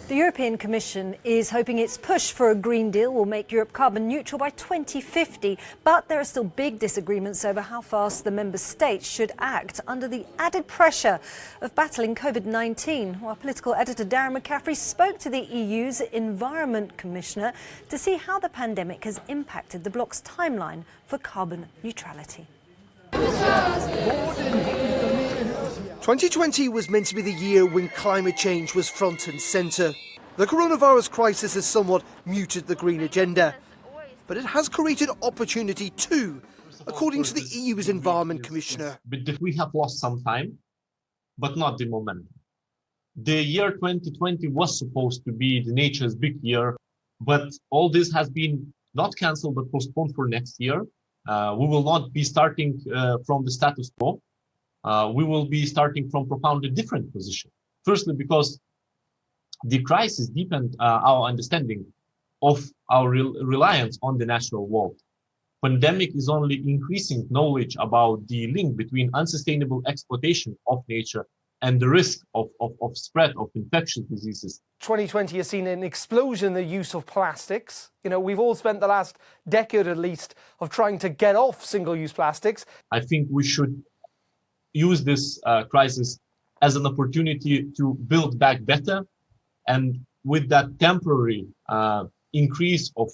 The European Commission is hoping its push for a Green Deal will make Europe carbon neutral by 2050, but there are still big disagreements over how fast the member states should act under the added pressure of battling COVID-19. Our political editor Darren McCaffrey spoke to the EU's Environment Commissioner to see how the pandemic has impacted the bloc's timeline for carbon neutrality. 2020 was meant to be the year when climate change was front and centre. The coronavirus crisis has somewhat muted the green agenda, but it has created opportunity too, according to the EU's Environment Commissioner. But we have lost some time, but not the momentum. The year 2020 was supposed to be the nature's big year, but all this has been not cancelled but postponed for next year. We will not be starting from the status quo. We will be starting from profoundly different position. Firstly, because the crisis deepened our understanding of our reliance on the natural world. Pandemic is only increasing knowledge about the link between unsustainable exploitation of nature and the risk of spread of infectious diseases. 2020 has seen an explosion in the use of plastics. You know, we've all spent the last decade at least of trying to get off single-use plastics. I think we should use this crisis as an opportunity to build back better, and with that temporary increase of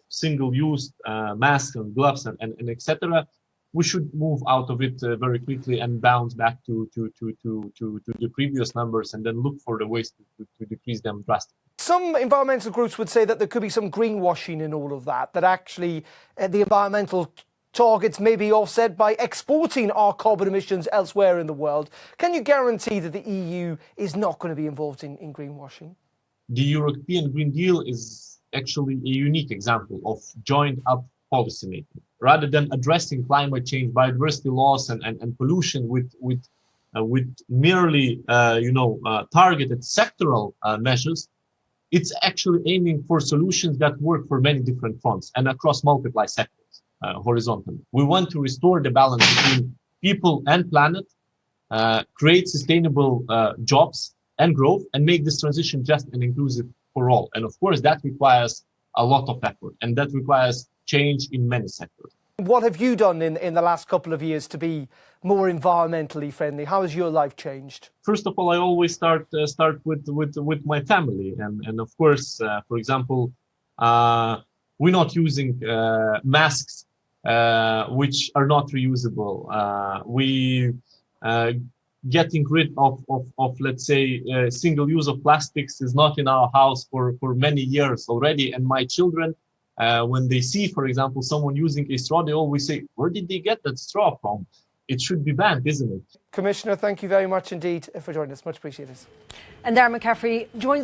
single-use masks and gloves and etc., we should move out of it very quickly and bounce back to the previous numbers, and then look for the ways to decrease them drastically. Some environmental groups would say that there could be some greenwashing in all of that, that actually the environmental targets may be offset by exporting our carbon emissions elsewhere in the world. Can you guarantee that the EU is not going to be involved in greenwashing? The European Green Deal is actually a unique example of joined-up policymaking. Rather than addressing climate change, biodiversity loss, and pollution with merely targeted sectoral measures, it's actually aiming for solutions that work for many different fronts and across multiple sectors. Horizontally. We want to restore the balance between people and planet, create sustainable jobs and growth, and make this transition just and inclusive for all. And of course, that requires a lot of effort, and that requires change in many sectors. What have you done in the last couple of years to be more environmentally friendly? How has your life changed? First of all, I always start with my family, and of course, for example, we're not using masks which are not reusable. We getting rid of let's say single use of plastics is not in our house for many years already. And my children, when they see, for example, someone using a straw, they always say, "Where did they get that straw from? It should be banned, isn't it?" Commissioner, thank you very much indeed for joining us. Much appreciated. And Darren McCaffrey joins